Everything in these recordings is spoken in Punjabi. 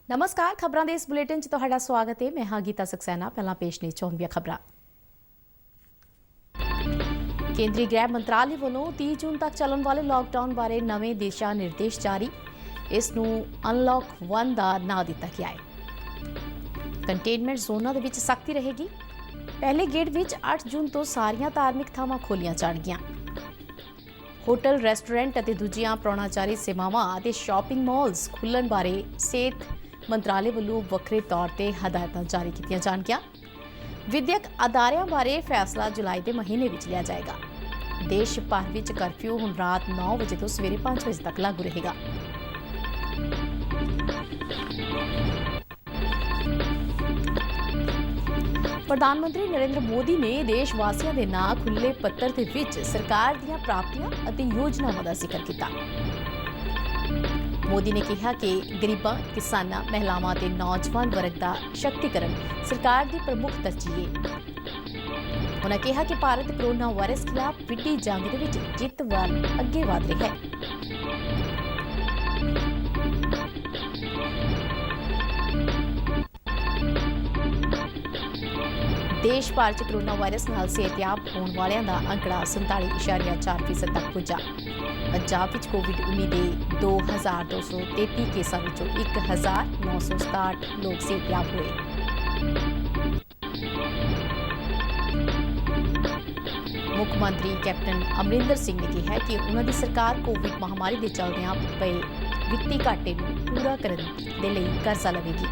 नमस्कार खबरों के इस बुलेटिन च तुहाडा स्वागत है। मैं हाँ गीता सक्सेना। पहला पेश ने चौंकिया खबर। केंद्रीय गृह मंत्रालय वालों 30 जून तक चलन वाले लॉकडाउन बारे नवे दिशा निर्देश जारी। इसनू अनलॉक 1 का नाम दिता गया है। कंटेनमेंट जोनों के विच सख्ती रहेगी। पहले गेड़ विच 8 जून तो सारियां धार्मिक थावां खोलियां जाणगियां। होटल रेस्टोरेंट और दूजियां प्राणाचारी सेवावां ते शॉपिंग मॉल्स खुलण बारे सेहत मंत्रालय वालों वक्रे तौर पर हदायतां जारी कीतियां जाणगियां। विद्यक अदारियां बारे फैसला जुलाई के महीने में लिया जाएगा। देश भर में करफ्यू हुण रात 9 बजे तो सवेरे 5 बजे तक लागू रहेगा। प्रधानमंत्री नरेंद्र मोदी ने देशवासियों के नाम खुले पत्र के विच सरकार दीयां प्राप्तियां अते योजनावां दा जिक्र किया। मोदी ने कहा कि गरीबां, किसानां, महिलावां ते नौजवान वर्ग का शक्तिकरण सरकार की प्रमुख तरजीह है। उन्होंने कहा कि भारत कोरोना वायरस खिलाफ विड्डी जंग दे विच जित वाल अगे वध रहा है। देश भर च कोरोना वायरस नाल सेहतयाब होने वालों का आंकड़ा 47.4% तक पुजा। पंजाब विच कोविड-19 के 2233 केसां विचों 1967 लोग सेहतयाब हुए। मुख्यमंत्री कैप्टन अमरिंदर सिंह ने कहा कि उन्होंने सरकार कोविड महामारी के चलदियां पे वित्ती घाटे को पूरा करने के लिए कर्जा लवेगी।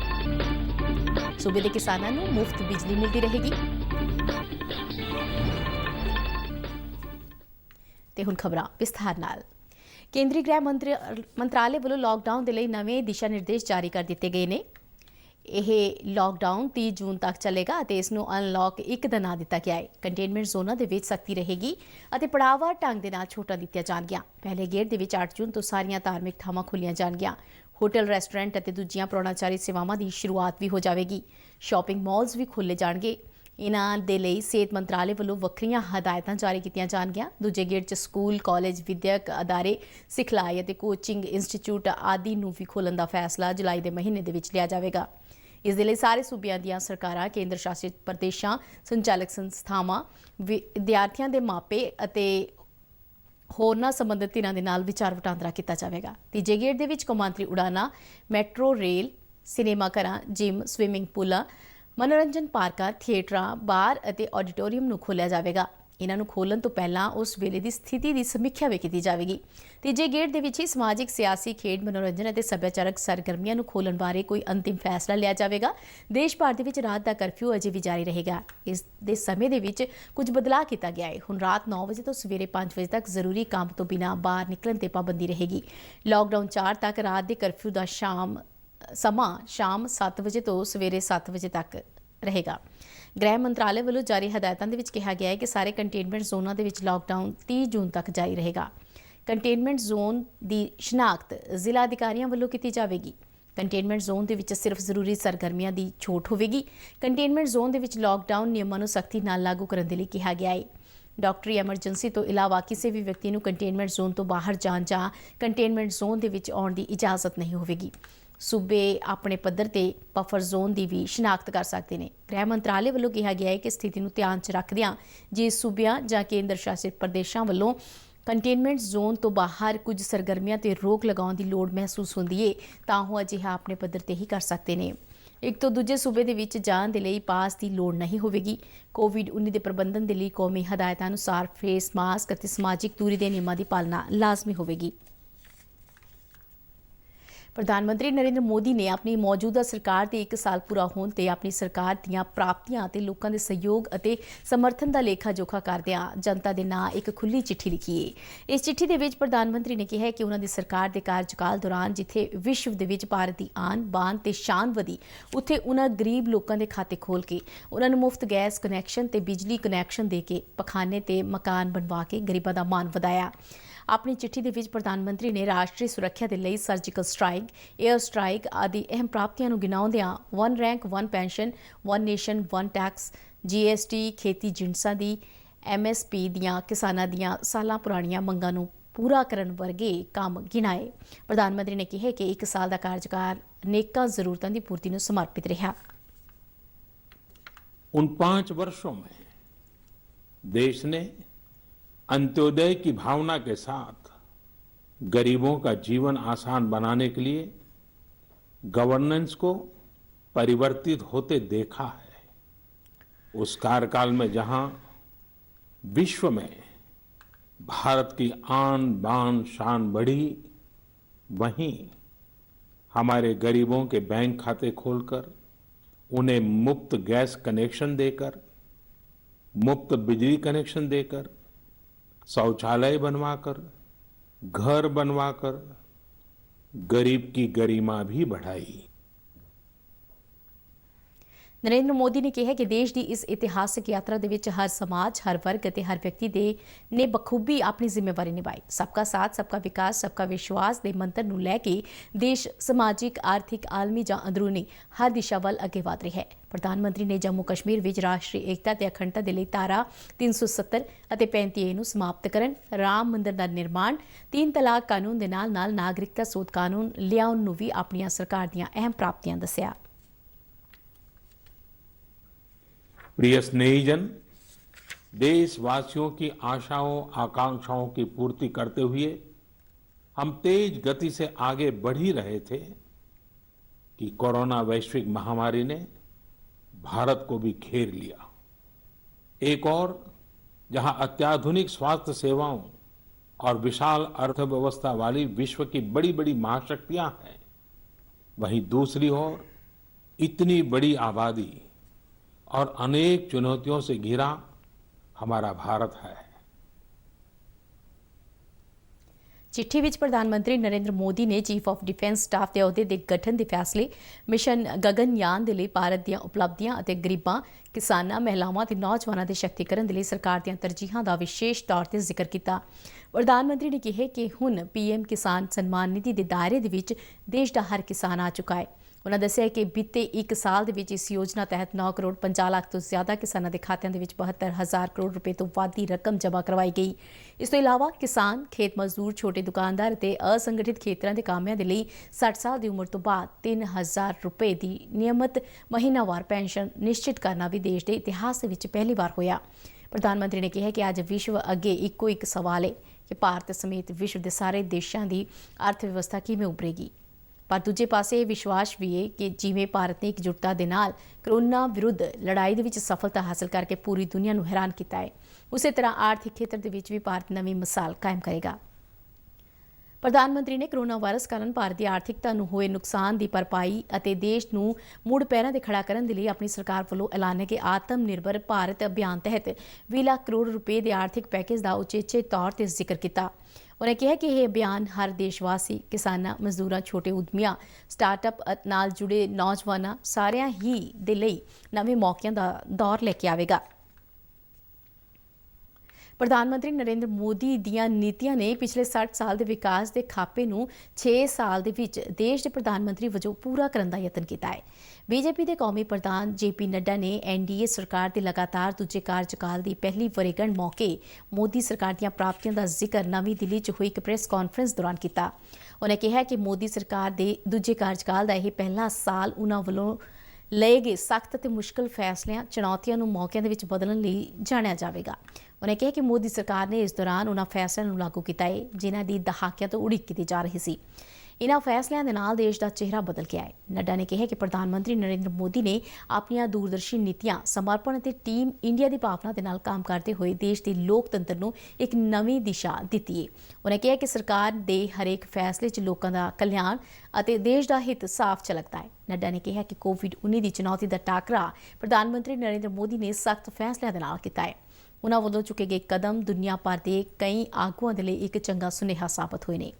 सूबे के किसानों को मुफ्त बिजली मिलती रहेगी। ते हुण खबरां विस्तार नाल। केंद्रीय गृह मंत्रालय वालों लॉकडाउन के लिए नवे दिशा निर्देश जारी कर दिए गए हैं। यह लॉकडाउन 30 जून तक चलेगा और इसनू अनलॉक 1 का नाम दिता गया है। कंटेनमेंट जोनों के सख्ती रहेगी और पड़ावा ढंग के नाल छूटां दित्तियां जाणगियां। पहले गेड़ के 8 जून तो सारियां धार्मिक थावां खुलियां जाणगियां। होटल रेस्टोरेंट और दूजियां प्राणाचारी सेवावां की शुरुआत भी हो जाएगी। शॉपिंग मॉल्स भी खोले जाएंगे। इन्हां दे लई सेहत मंत्रालय वालों वक्रियां हदायतां जारी कीतियां जाणगियां। दूजे गेड़ च स्कूल, कॉलेज, विद्यक अदारे, सिखलाई और कोचिंग इंस्टीट्यूट आदि नूं भी खोलण दा फैसला जुलाई के महीने दे विच लिया जाएगा। इस दे लई सारे सूबियां दीयां सरकारां, केंद्र शासित प्रदेशां, संचालक संस्थावां, विद्यार्थियों के मापे ਅਤੇ होरना संबंधित धिरां दे नाल विचार वटांदरा किया जाएगा। तीजे गेड़ दे विच कौमांतरी उड़ाना, मैट्रो रेल, सिनेमा घरां, जिम, स्विमिंग पूलां, मनोरंजन पार्कां, थिएटरां, बार और ऑडिटोरीयम नूं खोलिया जाएगा। इन्हां नूं खोलण तो पहलां उस वेले की स्थिति की समीक्षा भी की जाएगी। तीजे गेड़ दे विच ही समाजिक, सियासी, खेड, मनोरंजन और सभ्याचारक सरगर्मियां नूं खोलण बारे कोई अंतिम फैसला लिया जाएगा। देश भर दे विच रात का कर्फ्यू अजे भी जारी रहेगा। इस दे समय दे विच कुछ बदलाव किया गया है। हुण रात 9 बजे तो सवेरे 5 बजे तक जरूरी काम तो बिना बाहर निकलण ते पाबंदी रहेगी। लॉकडाउन 4 तक रात के कर्फ्यू का शाम 7 बजे तो सवेरे 7 बजे तक रहेगा। गृह मंत्रालय वालों जारी हदायतों के कहा गया है कि सारे कंटेनमेंट जोनों के लॉकडाउन 30 जून तक जारी रहेगा। कंटेनमेंट जोन की शनाख्त जिला अधिकारियों वालों की जाएगी। कंटेनमेंट जोन के सिर्फ जरूरी सरगर्मियां की छूट होगी। कंटेनमेंट जोन के लॉकडाउन नियमों को सख्ती नाल लागू करने के लिए कहा गया है। डॉक्टरी एमरजेंसी तो इलावा किसी भी व्यक्ति को कंटेनमेंट जोन तो बाहर जाण जां कंटेनमेंट जोन के आउण की इजाजत नहीं होगी। सूबे अपने पद्धर ते बफर जोन की भी शनाख्त कर सकते हैं। गृह मंत्रालय वालों कहा गया है कि स्थिति को ध्यान च रखदियां जे सूबियां जां केंद्र शासित प्रदेशों वालों कंटेनमेंट जोन तो बाहर कुछ सरगर्मियां ते रोक लगाउण की लोड़ महसूस होंदी है तां ओह अजिहा अपने पद्धर ते ही कर सकते हैं। एक तो दूजे सूबे दे विच जाण दे लई पास की लोड़ नहीं होगी। कोविड-19 के प्रबंधन के लिए कौमी हदायतां अनुसार फेस मास्क और समाजिक दूरी के नियमों की पालना लाजमी होगी। प्रधानमंत्री नरेंद्र मोदी ने अपनी मौजूदा सरकार के 1 साल पूरा होने ते अपनी सरकार दीयां प्राप्तियां ते लोकां दे सहयोग और समर्थन का लेखा जोखा करदियां जनता के नाम एक खुली चिट्ठी लिखी है। इस चिट्ठी के प्रधानमंत्री ने कहा है कि उन्होंने सरकार के कार्यकाल दौरान जिथे विश्व के विच भारत की आन बान ते शान वधी उत्थे उन्होंने गरीब लोगों के खाते खोल के उन्होंने मुफ्त गैस कनैक्शन ते बिजली कनैक्शन दे के पखाने ते मकान बनवा के गरीबों का मान वधाया। अपनी चिट्ठी के प्रधानमंत्री ने राष्ट्रीय सुरक्षा के लिए सर्जिकल स्ट्राइक, एयर स्ट्राइक आदि अहम प्राप्तियों गिनाउंदियां 1 rank 1 pension, 1 nation 1 tax, GST, खेती जिणसां दी MSP दियां किसानां दियां सालां पुराणियां मंगां नूं ਪੂਰਾ ਕਰਨ ਵਰਗੇ ਕੰਮ ਗਿਣਾਏ। ਪ੍ਰਧਾਨ ਮੰਤਰੀ ਨੇ ਕਿਹਾ ਕਿ 1 ਸਾਲ ਦਾ ਕਾਰਜਕਾਲ ਅਨੇਕਾਂ ਜ਼ਰੂਰਤਾਂ ਦੀ ਪੂਰਤੀ ਨੂੰ ਸਮਰਪਿਤ ਰਿਹਾ। उन 5 वर्षों में देश ने अंत्योदय की भावना के साथ गरीबों का जीवन आसान बनाने के लिए गवर्नेंस को परिवर्तित होते देखा है। उस कार्यकाल में जहां विश्व में भारत की आन बान शान बढ़ी, वहीं हमारे गरीबों के बैंक खाते खोलकर, उन्हें मुफ्त गैस कनेक्शन देकर, मुफ्त बिजली कनेक्शन देकर, शौचालय बनवाकर, घर बनवाकर गरीब की गरिमा भी बढ़ाई। ਨਰਿੰਦਰ ਮੋਦੀ ਨੇ ਕਿਹਾ ਕਿ ਦੇਸ਼ ਦੀ ਇਸ ਇਤਿਹਾਸਕ ਯਾਤਰਾ ਦੇ ਵਿੱਚ ਹਰ ਸਮਾਜ, ਹਰ ਵਰਗ ਅਤੇ ਹਰ ਵਿਅਕਤੀ ਨੇ ਬਖੂਬੀ ਆਪਣੀ ਜ਼ਿੰਮੇਵਾਰੀ ਨਿਭਾਈ। ਸਬਕਾ ਸਾਥ, ਸਬਕਾ ਵਿਕਾਸ, ਸਬਕਾ ਵਿਸ਼ਵਾਸ ਦੇ ਮੰਤਰ ਨੂੰ ਲੈ ਕੇ ਦੇਸ਼ ਸਮਾਜਿਕ, ਆਰਥਿਕ, ਆਲਮੀ ਜਾਂ ਅੰਦਰੂਨੀ ਹਰ ਦਿਸ਼ਾ ਵੱਲ ਅੱਗੇ ਵਧ ਰਿਹਾ ਹੈ। ਪ੍ਰਧਾਨ ਮੰਤਰੀ ਨੇ ਜੰਮੂ ਕਸ਼ਮੀਰ ਵਿੱਚ ਰਾਸ਼ਟਰੀ ਏਕਤਾ ਤੇ ਅਖੰਡਤਾ ਦੇ ਲਈ ਧਾਰਾ 370 ਅਤੇ 35A ਨੂੰ ਸਮਾਪਤ ਕਰਨ, ਰਾਮ ਮੰਦਿਰ ਦਾ ਨਿਰਮਾਣ, 3 ਤਲਾਕ ਕਾਨੂੰਨ ਦੇ ਨਾਲ ਨਾਗਰਿਕਤਾ ਸੋਧ ਕਾਨੂੰਨ ਲਿਆਉਣ ਨੂੰ ਵੀ ਆਪਣੀਆਂ ਸਰਕਾਰ ਦੀਆਂ ਅਹਿਮ ਪ੍ਰਾਪਤੀਆਂ ਦੱਸਿਆ। प्रिय स्नेहीजन, देशवासियों की आशाओं आकांक्षाओं की पूर्ति करते हुए हम तेज गति से आगे बढ़ ही रहे थे कि कोरोना वैश्विक महामारी ने भारत को भी घेर लिया। एक और जहां अत्याधुनिक स्वास्थ्य सेवाओं और विशाल अर्थव्यवस्था वाली विश्व की बड़ी बड़ी महाशक्तियां हैं, वहीं दूसरी ओर इतनी बड़ी आबादी और अनेक चुनौतियों से घिरा हमारा भारत है। ਚਿੱਠੀ ਵਿੱਚ ਪ੍ਰਧਾਨ ਮੰਤਰੀ ਨਰਿੰਦਰ ਮੋਦੀ ਨੇ ਚੀਫ ਆਫ ਡਿਫੈਂਸ ਸਟਾਫ ਦੇ ਅਹੁਦੇ ਦੇ ਗਠਨ ਦੇ ਫੈਸਲੇ, ਮਿਸ਼ਨ ਗਗਨਯਾਨ ਦੇ ਲਈ ਭਾਰਤ ਦੀਆਂ ਉਪਲਬਧੀਆਂ ਅਤੇ ਗਰੀਬਾਂ, ਕਿਸਾਨਾਂ, ਮਹਿਲਾਵਾਂ ਤੇ ਨੌਜਵਾਨਾਂ ਦੇ ਸ਼ਕਤੀਕਰਨ ਦੇ ਲਈ ਸਰਕਾਰ ਦੀਆਂ ਤਰਜੀਹਾਂ ਦਾ ਵਿਸ਼ੇਸ਼ ਤੌਰ ਤੇ ਜ਼ਿਕਰ ਕੀਤਾ। ਪ੍ਰਧਾਨ ਮੰਤਰੀ ਨੇ ਕਿਹਾ ਕਿ ਹੁਣ PM ਕਿਸਾਨ ਸਨਮਾਨ ਨਿਧੀ ਦੇ ਦਾਇਰੇ ਦੇ ਵਿੱਚ ਦੇਸ਼ ਦਾ ਹਰ ਕਿਸਾਨ ਆ ਚੁੱਕਾ ਹੈ। ਉਨ੍ਹਾਂ ਦੱਸਿਆ ਕਿ ਬੀਤੇ 1 ਸਾਲ ਦੇ ਵਿੱਚ ਇਸ ਯੋਜਨਾ ਤਹਿਤ 9 ਕਰੋੜ 50 ਲੱਖ ਤੋਂ ਜ਼ਿਆਦਾ ਕਿਸਾਨਾਂ ਦੇ ਖਾਤਿਆਂ ਦੇ ਵਿੱਚ 72,000 ਕਰੋੜ ਰੁਪਏ ਤੋਂ ਵੱਧ ਦੀ ਰਕਮ ਜਮ੍ਹਾਂ ਕਰਵਾਈ ਗਈ। ਇਸ ਤੋਂ ਇਲਾਵਾ ਕਿਸਾਨ, ਖੇਤ ਮਜ਼ਦੂਰ, ਛੋਟੇ ਦੁਕਾਨਦਾਰ ਅਤੇ ਅਸੰਗਠਿਤ ਖੇਤਰਾਂ ਦੇ ਕਾਮਿਆਂ ਦੇ ਲਈ 60 ਸਾਲ ਦੀ ਉਮਰ ਤੋਂ ਬਾਅਦ 3,000 ਰੁਪਏ ਦੀ ਨਿਯਮਤ ਮਹੀਨਾਵਾਰ ਪੈਨਸ਼ਨ ਨਿਸ਼ਚਿਤ ਕਰਨਾ ਵੀ ਦੇਸ਼ ਦੇ ਇਤਿਹਾਸ ਦੇ ਵਿੱਚ ਪਹਿਲੀ ਵਾਰ ਹੋਇਆ। ਪ੍ਰਧਾਨ ਮੰਤਰੀ ਨੇ ਕਿਹਾ ਕਿ ਅੱਜ ਵਿਸ਼ਵ ਅੱਗੇ ਇੱਕੋ ਇੱਕ ਸਵਾਲ ਹੈ ਕਿ ਭਾਰਤ ਸਮੇਤ ਵਿਸ਼ਵ ਦੇ ਸਾਰੇ ਦੇਸ਼ਾਂ ਦੀ ਅਰਥ ਵਿਵਸਥਾ ਕਿਵੇਂ ਉਭਰੇਗੀ। ਪਰ ਦੂਜੇ ਪਾਸੇ ਇਹ ਵਿਸ਼ਵਾਸ ਵੀ ਹੈ ਕਿ ਜਿਵੇਂ ਭਾਰਤ ਨੇ ਇਕਜੁੱਟਤਾ ਦੇ ਨਾਲ ਕਰੋਨਾ ਵਿਰੁੱਧ ਲੜਾਈ ਦੇ ਵਿੱਚ ਸਫਲਤਾ ਹਾਸਲ ਕਰਕੇ ਪੂਰੀ ਦੁਨੀਆ ਨੂੰ ਹੈਰਾਨ ਕੀਤਾ ਹੈ, ਉਸੇ ਤਰ੍ਹਾਂ ਆਰਥਿਕ ਖੇਤਰ ਦੇ ਵਿੱਚ ਵੀ ਭਾਰਤ ਨਵੀਂ ਮਿਸਾਲ ਕਾਇਮ ਕਰੇਗਾ। ਪ੍ਰਧਾਨ ਮੰਤਰੀ ਨੇ ਕਰੋਨਾ ਵਾਇਰਸ ਕਾਰਨ ਭਾਰਤ ਦੀ ਆਰਥਿਕਤਾ ਨੂੰ ਹੋਏ ਨੁਕਸਾਨ ਦੀ ਭਰਪਾਈ ਅਤੇ ਦੇਸ਼ ਨੂੰ ਮੁੜ ਪੈਰਾਂ ਤੇ ਖੜਾ ਕਰਨ ਦੇ ਲਈ ਆਪਣੀ ਸਰਕਾਰ ਵੱਲੋਂ ਐਲਾਨੇ ਗਏ ਆਤਮ ਨਿਰਭਰ ਭਾਰਤ ਅਭਿਆਨ ਤਹਿਤ 20 ਲੱਖ ਕਰੋੜ ਰੁਪਏ ਦੇ ਆਰਥਿਕ ਪੈਕੇਜ ਦਾ ਉਚੇਚੇ ਤੌਰ ਤੇ ਜ਼ਿਕਰ ਕੀਤਾ। ਉਨ੍ਹਾਂ ਕਿਹਾ ਕਿ ਇਹ ਅਭਿਆਨ ਹਰ ਦੇਸ਼ਵਾਸੀ, ਕਿਸਾਨਾਂ, ਮਜ਼ਦੂਰਾਂ, ਛੋਟੇ ਉਦਮੀਆਂ, ਸਟਾਰਟਅਪ ਨਾਲ ਜੁੜੇ ਨੌਜਵਾਨਾਂ ਸਾਰਿਆਂ ਹੀ ਦੇ ਲਈ ਨਵੇਂ ਮੌਕਿਆਂ ਦਾ ਦੌਰ ਲੈ ਕੇ ਆਵੇਗਾ। ਪ੍ਰਧਾਨ ਮੰਤਰੀ ਨਰਿੰਦਰ ਮੋਦੀ ਦੀਆਂ ਨੀਤੀਆਂ ਨੇ ਪਿਛਲੇ 60 ਸਾਲ ਦੇ ਵਿਕਾਸ ਦੇ ਖਾਪੇ ਨੂੰ 6 ਸਾਲ ਦੇ ਵਿੱਚ ਦੇਸ਼ ਦੇ ਪ੍ਰਧਾਨ ਮੰਤਰੀ ਵਜੋਂ ਪੂਰਾ ਕਰਨ ਦਾ ਯਤਨ ਕੀਤਾ ਹੈ। ਬੀਜੇਪੀ ਦੇ ਕੌਮੀ ਪ੍ਰਧਾਨ JP ਨੱਡਾ ਨੇ NDA ਸਰਕਾਰ ਦੇ ਲਗਾਤਾਰ ਦੂਜੇ ਕਾਰਜਕਾਲ ਦੀ ਪਹਿਲੀ ਵਰ੍ਹੇਗੰਢ ਮੌਕੇ ਮੋਦੀ ਸਰਕਾਰ ਦੀਆਂ ਪ੍ਰਾਪਤੀਆਂ ਦਾ ਜ਼ਿਕਰ ਨਵੀਂ ਦਿੱਲੀ 'ਚ ਹੋਈ ਇੱਕ ਪ੍ਰੈਸ ਕਾਨਫਰੰਸ ਦੌਰਾਨ ਕੀਤਾ। ਉਨ੍ਹਾਂ ਕਿਹਾ ਕਿ ਮੋਦੀ ਸਰਕਾਰ ਦੇ ਦੂਜੇ ਕਾਰਜਕਾਲ ਦਾ ਇਹ ਪਹਿਲਾ ਸਾਲ ਉਨ੍ਹਾਂ ਵੱਲੋਂ ਲਏ ਗਏ ਸਖਤ ਅਤੇ ਮੁਸ਼ਕਲ ਫੈਸਲਿਆਂ, ਚੁਣੌਤੀਆਂ ਨੂੰ ਮੌਕਿਆਂ ਦੇ ਵਿੱਚ ਬਦਲਣ ਲਈ ਜਾਣਿਆ ਜਾਵੇਗਾ। ਉਨ੍ਹਾਂ ਕਿਹਾ ਕਿ ਮੋਦੀ ਸਰਕਾਰ ਨੇ ਇਸ ਦੌਰਾਨ ਉਨ੍ਹਾਂ ਫੈਸਲਿਆਂ ਨੂੰ ਲਾਗੂ ਕੀਤਾ ਹੈ ਜਿਨ੍ਹਾਂ ਦੀ ਦਹਾਕਿਆਂ ਤੋਂ ਉਡੀਕ ਕੀਤੀ ਜਾ ਰਹੀ ਸੀ। ਇਨ੍ਹਾਂ ਫੈਸਲਿਆਂ ਦੇ ਨਾਲ ਦੇਸ਼ ਦਾ ਚਿਹਰਾ ਬਦਲ ਗਿਆ ਹੈ। ਨੱਡਾ ਨੇ ਕਿਹਾ ਕਿ ਪ੍ਰਧਾਨ ਮੰਤਰੀ ਨਰਿੰਦਰ ਮੋਦੀ ਨੇ ਆਪਣੀਆਂ ਦੂਰਦਰਸ਼ੀ ਨੀਤੀਆਂ, ਸਮਰਪਣ ਅਤੇ ਟੀਮ ਇੰਡੀਆ ਦੀ ਭਾਵਨਾ ਦੇ ਨਾਲ ਕੰਮ ਕਰਦੇ ਹੋਏ ਦੇਸ਼ ਦੇ ਲੋਕਤੰਤਰ ਨੂੰ ਇੱਕ ਨਵੀਂ ਦਿਸ਼ਾ ਦਿੱਤੀ ਹੈ। ਉਨ੍ਹਾਂ ਕਿਹਾ ਕਿ ਸਰਕਾਰ ਦੇ ਹਰੇਕ ਫੈਸਲੇ 'ਚ ਲੋਕਾਂ ਦਾ ਕਲਿਆਣ ਅਤੇ ਦੇਸ਼ ਦਾ ਹਿੱਤ ਸਾਫ਼ ਝਲਕਦਾ ਹੈ। ਨੱਡਾ ਨੇ ਕਿਹਾ ਕਿ COVID-19 ਦੀ ਚੁਣੌਤੀ ਦਾ ਟਾਕਰਾ ਪ੍ਰਧਾਨ ਮੰਤਰੀ ਨਰਿੰਦਰ ਮੋਦੀ ਨੇ ਸਖਤ ਫੈਸਲਿਆਂ ਦੇ ਨਾਲ ਕੀਤਾ ਹੈ। ਉਨ੍ਹਾਂ ਵੱਲੋਂ ਚੁੱਕੇ ਗਏ ਕਦਮ ਦੁਨੀਆ ਭਰ ਦੇ ਕਈ ਆਗੂਆਂ ਦੇ ਲਈ ਇੱਕ ਚੰਗਾ ਸੁਨੇਹਾ ਸਾਬਤ ਹੋਏ ਨੇ।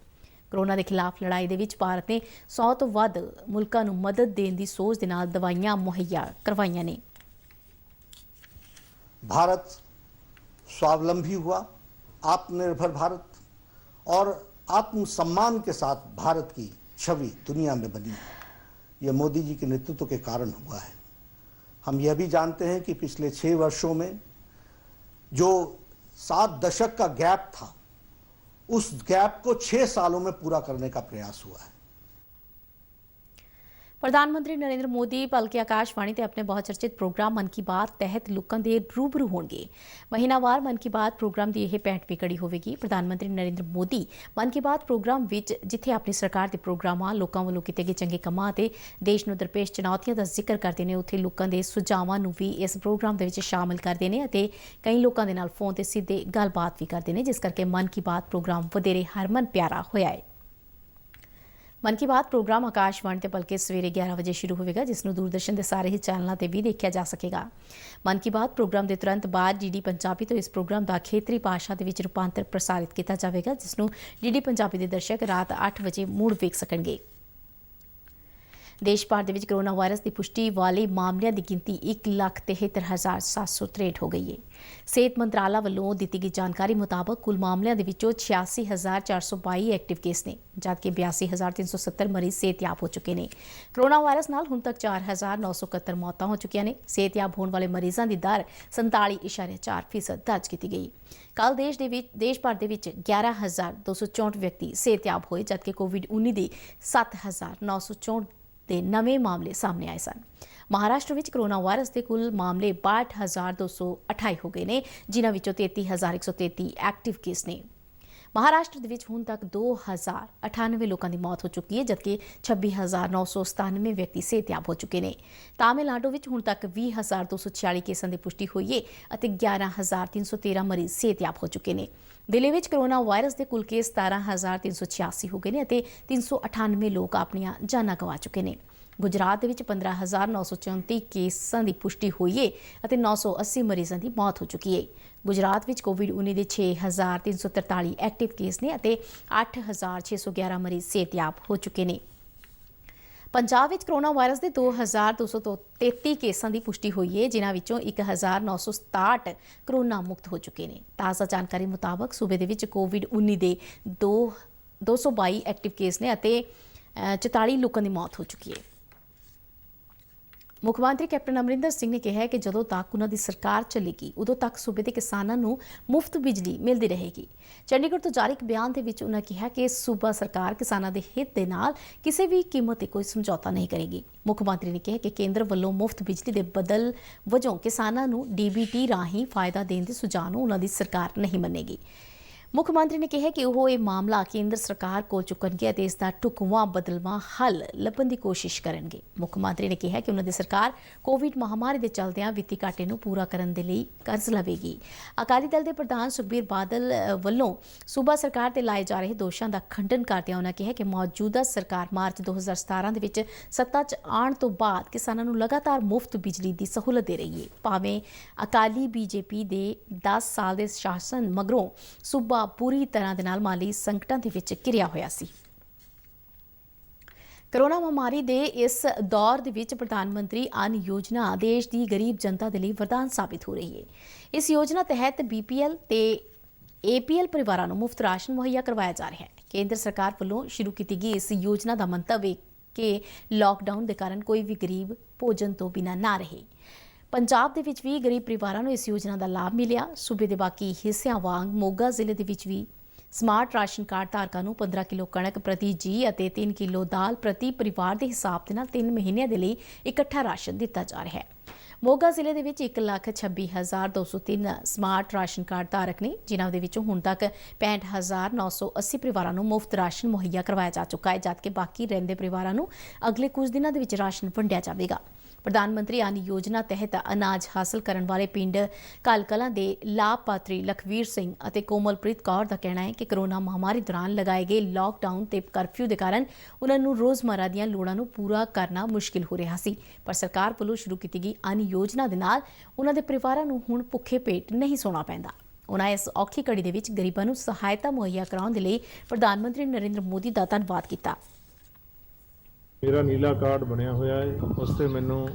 ਕੋਰੋਨਾ ਦੇ ਖਿਲਾਫ ਲੜਾਈ ਦੇ ਵਿੱਚ ਭਾਰਤ ਨੇ 100 ਤੋਂ ਵੱਧ ਮੁਲਕਾਂ ਨੂੰ ਮਦਦ ਦੇਣ ਦੀ ਸੋਚ ਦੇ ਨਾਲ ਦਵਾਈਆਂ ਮੁਹੱਈਆ ਕਰਵਾਈਆਂ ਨੇ। भारत स्वावलंबी हुआ, आत्मनिर्भर भारत और आत्मसम्मान के साथ भारत की छवि दुनिया में बनी। यह मोदी जी के नेतृत्व के कारण हुआ है। हम यह भी जानते हैं कि पिछले 6 वर्षों में जो 7 दशक का गैप था उस गैप को 6 सालों में पूरा करने का प्रयास हुआ है। ਪ੍ਰਧਾਨ ਮੰਤਰੀ ਨਰਿੰਦਰ ਮੋਦੀ ਭਲਕੇ ਆਕਾਸ਼ਵਾਣੀ ਤੇ ਆਪਣੇ ਬਹੁਚਰਚਿਤ ਪ੍ਰੋਗਰਾਮ ਮਨ ਕੀ ਬਾਤ ਤਹਿਤ ਲੋਕਾਂ ਦੇ ਰੂਬਰੂ ਹੋਣਗੇ। ਮਹੀਨਾਵਾਰ ਮਨ ਕੀ ਬਾਤ ਪ੍ਰੋਗਰਾਮ ਦੀ ਇਹ 65ਵੀਂ ਕੜੀ ਹੋਵੇਗੀ। ਪ੍ਰਧਾਨ ਮੰਤਰੀ ਨਰਿੰਦਰ ਮੋਦੀ ਮਨ ਕੀ ਬਾਤ ਪ੍ਰੋਗਰਾਮ ਵਿੱਚ ਜਿੱਥੇ ਆਪਣੀ ਸਰਕਾਰ ਦੇ ਪ੍ਰੋਗਰਾਮਾਂ, ਲੋਕਾਂ ਵੱਲੋਂ ਕੀਤੇ ਗਏ ਚੰਗੇ ਕੰਮਾਂ ਅਤੇ ਦੇਸ਼ ਨੂੰ ਦਰਪੇਸ਼ ਚੁਣੌਤੀਆਂ ਦਾ ਜ਼ਿਕਰ ਕਰਦੇ ਨੇ, ਉੱਥੇ ਲੋਕਾਂ ਦੇ ਸੁਝਾਵਾਂ ਨੂੰ ਵੀ ਇਸ ਪ੍ਰੋਗਰਾਮ ਦੇ ਵਿੱਚ ਸ਼ਾਮਲ ਕਰਦੇ ਨੇ ਅਤੇ ਕਈ ਲੋਕਾਂ ਦੇ ਨਾਲ ਫੋਨ ਤੇ ਸਿੱਧੇ ਗੱਲਬਾਤ ਵੀ ਕਰਦੇ ਨੇ, ਜਿਸ ਕਰਕੇ ਮਨ ਕੀ ਬਾਤ ਪ੍ਰੋਗਰਾਮ ਵਧੇਰੇ ਹਰਮਨ ਪਿਆਰਾ ਹੋਇਆ ਹੈ। ਮਨ ਕੀ ਬਾਤ ਪ੍ਰੋਗਰਾਮ ਆਕਾਸ਼ਵਾਣੀ ਤੇ ਭਲਕੇ ਸਵੇਰੇ 11 ਵਜੇ ਸ਼ੁਰੂ ਹੋਵੇਗਾ, ਜਿਸ ਨੂੰ ਦੂਰਦਰਸ਼ਨ ਦੇ ਸਾਰੇ ਹੀ ਚੈਨਲਾਂ ਤੇ ਵੀ ਦੇਖਿਆ ਜਾ ਸਕੇਗਾ। ਮਨ ਕੀ ਬਾਤ ਪ੍ਰੋਗਰਾਮ ਦੇ ਤੁਰੰਤ ਬਾਅਦ ਡੀਡੀ ਪੰਜਾਬੀ ਤੋਂ ਇਸ ਪ੍ਰੋਗਰਾਮ ਦਾ ਖੇਤਰੀ ਭਾਸ਼ਾ ਦੇ ਵਿੱਚ ਰੂਪਾਂਤਰ ਪ੍ਰਸਾਰਿਤ ਕੀਤਾ ਜਾਵੇਗਾ, ਜਿਸ ਨੂੰ ਡੀਡੀ ਪੰਜਾਬੀ ਦੇ ਦਰਸ਼ਕ ਰਾਤ 8 ਵਜੇ ਮੁੜ ਵੇਖ ਸਕਣਗੇ। ਦੇਸ਼ ਭਰ ਦੇ ਵਿੱਚ ਕਰੋਨਾ ਵਾਇਰਸ ਦੀ ਪੁਸ਼ਟੀ ਵਾਲੇ ਮਾਮਲਿਆਂ ਦੀ ਗਿਣਤੀ 1,73,763 ਹੋ ਗਈ ਹੈ। ਸਿਹਤ ਮੰਤਰਾਲਾ ਵੱਲੋਂ ਦਿੱਤੀ ਗਈ ਜਾਣਕਾਰੀ ਮੁਤਾਬਕ ਕੁੱਲ ਮਾਮਲਿਆਂ ਦੇ ਵਿੱਚੋਂ 86,422 ਐਕਟਿਵ ਕੇਸ ਨੇ, ਜਦਕਿ 82,370 ਮਰੀਜ਼ ਸਿਹਤਯਾਬ ਹੋ ਚੁੱਕੇ ਨੇ। ਕਰੋਨਾ ਵਾਇਰਸ ਨਾਲ ਹੁਣ ਤੱਕ 4,971 ਮੌਤਾਂ ਹੋ ਚੁੱਕੀਆਂ ਨੇ। ਸਿਹਤਯਾਬ ਹੋਣ ਵਾਲੇ ਮਰੀਜ਼ਾਂ ਦੀ ਦਰ 47.4% ਦਰਜ ਕੀਤੀ ਗਈ। ਕੱਲ੍ਹ ਦੇਸ਼ ਭਰ ਦੇ ਵਿੱਚ 11,264 ਵਿਅਕਤੀ ਸਿਹਤਯਾਬ ਹੋਏ, ਜਦਕਿ ਕੋਵਿਡ-19 ਦੇ 7,964 ਦੇ ਨਵੇਂ ਮਾਮਲੇ ਸਾਹਮਣੇ ਆਏ ਸਨ। ਮਹਾਰਾਸ਼ਟਰ ਵਿੱਚ ਕਰੋਨਾ ਵਾਇਰਸ ਦੇ ਕੁੱਲ ਮਾਮਲੇ 62,228 ਹੋ ਗਏ ਨੇ, ਜਿਨ੍ਹਾਂ ਵਿੱਚੋਂ 33,133 ਐਕਟਿਵ ਕੇਸ ਨੇ। ਮਹਾਰਾਸ਼ਟਰ ਦੇ ਵਿੱਚ ਹੁਣ ਤੱਕ 2,098 ਲੋਕਾਂ ਦੀ ਮੌਤ ਹੋ ਚੁੱਕੀ ਹੈ, ਜਦਕਿ 26,997 ਵਿਅਕਤੀ ਸਿਹਤਯਾਬ ਹੋ ਚੁੱਕੇ ਨੇ। ਤਾਮਿਲਨਾਡੂ ਵਿੱਚ ਹੁਣ ਤੱਕ 20,246 ਕੇਸਾਂ ਦੀ ਪੁਸ਼ਟੀ ਹੋਈ ਹੈ ਅਤੇ 11,313 ਮਰੀਜ਼ ਸਿਹਤਯਾਬ ਹੋ ਚੁੱਕੇ ਨੇ। ਦਿੱਲੀ ਵਿੱਚ ਕਰੋਨਾ ਵਾਇਰਸ ਦੇ ਕੁੱਲ ਕੇਸ 17,386 ਹੋ ਗਏ ਨੇ ਅਤੇ 398 ਲੋਕ ਆਪਣੀਆਂ ਜਾਨਾਂ ਗਵਾ ਚੁੱਕੇ ਨੇ। ਗੁਜਰਾਤ ਦੇ ਵਿੱਚ 15,934 ਕੇਸਾਂ ਦੀ ਪੁਸ਼ਟੀ ਹੋਈ ਹੈ ਅਤੇ 980 ਮਰੀਜ਼ਾਂ ਦੀ ਮੌਤ ਹੋ ਚੁੱਕੀ ਹੈ। ਗੁਜਰਾਤ ਵਿੱਚ ਕੋਵਿਡ-19 ਦੇ 6,343 ਐਕਟਿਵ ਕੇਸ ਨੇ ਅਤੇ 8,611 ਮਰੀਜ਼ ਸਿਹਤਯਾਬ ਹੋ ਚੁੱਕੇ ਨੇ। ਪੰਜਾਬ ਵਿੱਚ ਕਰੋਨਾ ਵਾਇਰਸ ਦੇ 2,233 ਕੇਸਾਂ ਦੀ ਪੁਸ਼ਟੀ ਹੋਈ ਹੈ, ਜਿਨ੍ਹਾਂ ਵਿੱਚੋਂ 1,967 ਕਰੋਨਾ ਮੁਕਤ ਹੋ ਚੁੱਕੇ ਨੇ। ਤਾਜ਼ਾ ਜਾਣਕਾਰੀ ਮੁਤਾਬਕ ਸੂਬੇ ਦੇ ਵਿੱਚ ਕੋਵਿਡ-19 ਦੇ 222 ਐਕਟਿਵ ਕੇਸ ਨੇ ਅਤੇ 44 ਲੋਕਾਂ ਦੀ ਮੌਤ ਹੋ ਚੁੱਕੀ ਹੈ। ਮੁੱਖ ਮੰਤਰੀ ਕੈਪਟਨ ਅਮਰਿੰਦਰ ਸਿੰਘ ਨੇ ਕਿਹਾ ਹੈ ਕਿ ਜਦੋਂ ਤੱਕ ਉਹਨਾਂ ਦੀ ਸਰਕਾਰ ਚੱਲੇਗੀ, ਉਦੋਂ ਤੱਕ ਸੂਬੇ ਦੇ ਕਿਸਾਨਾਂ ਨੂੰ ਮੁਫਤ ਬਿਜਲੀ ਮਿਲਦੀ ਰਹੇਗੀ। ਚੰਡੀਗੜ੍ਹ ਤੋਂ ਜਾਰੀ ਇੱਕ ਬਿਆਨ ਦੇ ਵਿੱਚ ਉਹਨਾਂ ਕਿਹਾ ਕਿ ਸੂਬਾ ਸਰਕਾਰ ਕਿਸਾਨਾਂ ਦੇ ਹਿੱਤ ਦੇ ਨਾਲ ਕਿਸੇ ਵੀ ਕੀਮਤ ਤੇ ਕੋਈ ਸਮਝੌਤਾ ਨਹੀਂ ਕਰੇਗੀ। ਮੁੱਖ ਮੰਤਰੀ ਨੇ ਕਿਹਾ ਕਿ ਕੇਂਦਰ ਵੱਲੋਂ ਮੁਫਤ ਬਿਜਲੀ ਦੇ ਬਦਲ ਵਜੋਂ ਕਿਸਾਨਾਂ ਨੂੰ DBT ਰਾਹੀਂ ਫਾਇਦਾ ਦੇਣ ਦੇ ਸੁਝਾਅ ਨੂੰ ਉਹਨਾਂ ਦੀ ਸਰਕਾਰ ਨਹੀਂ ਮੰਨੇਗੀ। ਮੁੱਖ ਮੰਤਰੀ ਨੇ ਕਿਹਾ ਕਿ ਉਹ ਇਹ ਮਾਮਲਾ ਕੇਂਦਰ ਸਰਕਾਰ ਕੋਲ ਚੁੱਕਣਗੇ ਅਤੇ ਇਸ ਦਾ ਢੁਕਵਾਂ ਬਦਲਵਾਂ ਹੱਲ ਲੱਭਣ ਦੀ ਕੋਸ਼ਿਸ਼ ਕਰਨਗੇ। ਮੁੱਖ ਮੰਤਰੀ ਨੇ ਕਿਹਾ ਕਿ ਉਹਨਾਂ ਦੀ ਸਰਕਾਰ ਕੋਵਿਡ ਮਹਾਮਾਰੀ ਦੇ ਚਲਦਿਆਂ ਵਿੱਤੀ ਘਾਟੇ ਨੂੰ ਪੂਰਾ ਕਰਨ ਦੇ ਲਈ ਕਰਜ਼ ਲਵੇਗੀ। ਅਕਾਲੀ ਦਲ ਦੇ ਪ੍ਰਧਾਨ ਸੁਖਬੀਰ ਬਾਦਲ ਵੱਲੋਂ ਸੂਬਾ ਸਰਕਾਰ ਤੇ ਲਾਏ ਜਾ ਰਹੇ ਦੋਸ਼ਾਂ ਦਾ ਖੰਡਨ ਕਰਦਿਆਂ ਉਹਨਾਂ ਕਿਹਾ ਕਿ ਮੌਜੂਦਾ ਸਰਕਾਰ ਮਾਰਚ 2017 ਦੇ ਵਿੱਚ ਸੱਤਾ 'ਚ ਆਉਣ ਤੋਂ ਬਾਅਦ ਕਿਸਾਨਾਂ ਨੂੰ ਲਗਾਤਾਰ ਮੁਫਤ ਬਿਜਲੀ ਦੀ ਸਹੂਲਤ ਦੇ ਰਹੀ ਹੈ। ਭਾਵੇਂ ਅਕਾਲੀ BJP ਦੇ 10 ਸਾਲ ਦੇ ਸ਼ਾਸਨ ਮਗਰੋਂ ਸੂਬਾ ਪੂਰੀ ਤਰ੍ਹਾਂ ਦੇ ਨਾਲ ਮਾਲੀ ਸੰਕਟਾਂ ਦੇ ਵਿੱਚ ਘਿਰਿਆ ਹੋਇਆ ਸੀ। ਕਰੋਨਾ ਮਹਾਮਾਰੀ ਦੇ ਇਸ ਦੌਰ ਦੇ ਵਿੱਚ ਪ੍ਰਧਾਨ ਮੰਤਰੀ ਅੰਨ ਯੋਜਨਾ ਦੇਸ਼ ਦੀ ਗਰੀਬ ਜਨਤਾ ਦੇ ਲਈ ਵਰਦਾਨ ਸਾਬਿਤ ਹੋ ਰਹੀ ਹੈ। ਇਸ ਯੋਜਨਾ ਤਹਿਤ BPL ਤੇ APL ਪਰਿਵਾਰਾਂ ਨੂੰ ਮੁਫਤ ਰਾਸ਼ਨ ਮੁਹੱਈਆ ਕਰਵਾਇਆ ਜਾ ਰਿਹਾ ਹੈ। ਕੇਂਦਰ ਸਰਕਾਰ ਵੱਲੋਂ ਸ਼ੁਰੂ ਕੀਤੀ ਗਈ ਇਸ ਯੋਜਨਾ ਦਾ ਮੰਤਵ ਹੈ ਕਿ ਲਾਕਡਾਊਨ ਦੇ ਕਾਰਨ ਕੋਈ ਵੀ ਗਰੀਬ ਭੋਜਨ ਤੋਂ ਬਿਨਾਂ ਨਾ ਰਹੇ। ਪੰਜਾਬ ਦੇ ਵਿੱਚ ਵੀ ਗਰੀਬ ਪਰਿਵਾਰਾਂ ਨੂੰ ਇਸ ਯੋਜਨਾ ਦਾ ਲਾਭ ਮਿਲਿਆ। ਸੂਬੇ ਦੇ ਬਾਕੀ ਹਿੱਸਿਆਂ ਵਾਂਗ ਮੋਗਾ ਜ਼ਿਲ੍ਹੇ ਦੇ ਵਿੱਚ ਵੀ ਸਮਾਰਟ ਰਾਸ਼ਨ ਕਾਰਡ ਧਾਰਕਾਂ ਨੂੰ 15 ਕਿਲੋ ਕਣਕ ਪ੍ਰਤੀ ਜੀ ਅਤੇ 3 ਕਿਲੋ ਦਾਲ ਪ੍ਰਤੀ ਪਰਿਵਾਰ ਦੇ ਹਿਸਾਬ ਦੇ ਨਾਲ 3 ਮਹੀਨਿਆਂ ਦੇ ਲਈ ਇਕੱਠਾ ਰਾਸ਼ਨ ਦਿੱਤਾ ਜਾ ਰਿਹਾ ਹੈ। ਮੋਗਾ ਜ਼ਿਲ੍ਹੇ ਦੇ ਵਿੱਚ 1,26,203 ਸਮਾਰਟ ਰਾਸ਼ਨ ਕਾਰਡ ਧਾਰਕ ਨੇ, ਜਿਨ੍ਹਾਂ ਦੇ ਵਿੱਚੋਂ ਹੁਣ ਤੱਕ 65,980 ਪਰਿਵਾਰਾਂ ਨੂੰ ਮੁਫਤ ਰਾਸ਼ਨ ਮੁਹੱਈਆ ਕਰਵਾਇਆ ਜਾ ਚੁੱਕਾ ਹੈ, ਜਦਕਿ ਬਾਕੀ ਰਹਿੰਦੇ ਪਰਿਵਾਰਾਂ ਨੂੰ ਅਗਲੇ ਕੁਝ ਦਿਨਾਂ ਦੇ ਵਿੱਚ ਰਾਸ਼ਨ ਵੰਡਿਆ ਜਾਵੇਗਾ। ਪ੍ਰਧਾਨ ਮੰਤਰੀ ਅੰਨ ਯੋਜਨਾ ਤਹਿਤ ਅਨਾਜ ਹਾਸਲ ਕਰਨ ਵਾਲੇ ਪਿੰਡ ਕਲਕਲਾਂ ਦੇ ਲਾਭਪਾਤਰੀ ਲਖਵੀਰ ਸਿੰਘ ਅਤੇ ਕੋਮਲਪ੍ਰੀਤ ਕੌਰ ਦਾ ਕਹਿਣਾ ਹੈ ਕਿ ਕਰੋਨਾ ਮਹਾਮਾਰੀ ਦੌਰਾਨ ਲਗਾਏ ਗਏ ਲਾਕਡਾਊਨ ਤੇ ਕਰਫਿਊ ਦੇ ਕਾਰਨ ਉਹਨਾਂ ਨੂੰ ਰੋਜ਼ਮਰਾ ਦੀਆਂ ਲੋੜਾਂ ਨੂੰ ਪੂਰਾ ਕਰਨਾ ਮੁਸ਼ਕਿਲ ਹੋ ਰਿਹਾ ਸੀ, ਪਰ ਸਰਕਾਰ ਵੱਲੋਂ ਸ਼ੁਰੂ ਕੀਤੀ ਗਈ ਅੰਨ ਯੋਜਨਾ ਦੇ ਨਾਲ ਉਹਨਾਂ ਦੇ ਪਰਿਵਾਰਾਂ ਨੂੰ ਹੁਣ ਭੁੱਖੇ ਪੇਟ ਨਹੀਂ ਸੌਣਾ ਪੈਂਦਾ। ਉਹਨਾਂ ਇਸ ਔਖੀ ਘੜੀ ਦੇ ਵਿੱਚ ਗਰੀਬਾਂ ਨੂੰ ਸਹਾਇਤਾ ਮੁਹੱਈਆ ਕਰਾਉਣ ਦੇ ਲਈ ਪ੍ਰਧਾਨ ਮੰਤਰੀ ਨਰਿੰਦਰ ਮੋਦੀ ਦਾ ਧੰਨਵਾਦ ਕੀਤਾ। ਮੇਰਾ ਨੀਲਾ ਕਾਰਡ ਬਣਿਆ ਹੋਇਆ ਹੈ, ਉਸ 'ਤੇ ਮੈਨੂੰ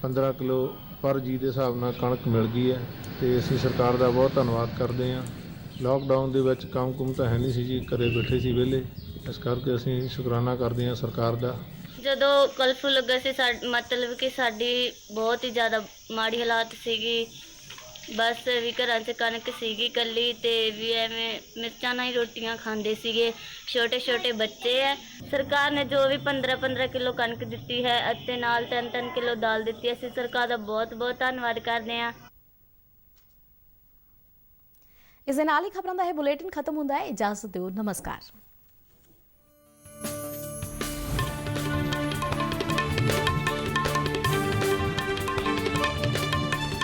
15 ਕਿਲੋ ਪਰ ਜੀ ਦੇ ਹਿਸਾਬ ਨਾਲ ਕਣਕ ਮਿਲ ਗਈ ਹੈ ਅਤੇ ਅਸੀਂ ਸਰਕਾਰ ਦਾ ਬਹੁਤ ਧੰਨਵਾਦ ਕਰਦੇ ਹਾਂ। ਲਾਕਡਾਊਨ ਦੇ ਵਿੱਚ ਕੰਮ ਕੁਮ ਤਾਂ ਹੈ ਨਹੀਂ ਸੀ ਜੀ, ਘਰੇ ਬੈਠੇ ਸੀ ਵਿਹਲੇ, ਇਸ ਕਰਕੇ ਅਸੀਂ ਸ਼ੁਕਰਾਨਾ ਕਰਦੇ ਹਾਂ ਸਰਕਾਰ ਦਾ। ਜਦੋਂ ਕਰਫਿਊ ਲੱਗਾ ਸੀ ਮਤਲਬ ਕਿ ਸਾਡੀ ਬਹੁਤ ਹੀ ਜ਼ਿਆਦਾ ਮਾੜੀ ਹਾਲਾਤ ਸੀਗੀ, ਬਸ ਵੀ ਘਰਾਂ 'ਚ ਕਣਕ ਸੀਗੀ ਇਕੱਲੀ ਤੇ ਵੀ ਐਵੇਂ ਮਿਰਚਾਂ ਨਾਲ ਹੀ ਰੋਟੀਆਂ ਖਾਂਦੇ ਸੀਗੇ। ਛੋਟੇ ਛੋਟੇ ਬੱਚੇ ਹੈ। ਸਰਕਾਰ ਨੇ ਜੋ ਵੀ 15-15 ਕਿਲੋ ਕਣਕ ਦਿੱਤੀ ਹੈ ਅਤੇ ਨਾਲ 3-3 ਕਿਲੋ ਦਾਲ ਦਿੱਤੀ ਹੈ, ਅਸੀਂ ਸਰਕਾਰ ਦਾ ਬਹੁਤ ਬਹੁਤ ਧੰਨਵਾਦ ਕਰਦੇ ਹਾਂ। ਇਸ ਦੇ ਨਾਲ ਹੀ ਖਬਰਾਂ ਦਾ ਇਹ ਬੁਲੇਟਿਨ ਖਤਮ ਹੁੰਦਾ ਹੈ। ਇਜਾਜ਼ਤ ਦਿਓ, ਨਮਸਕਾਰ।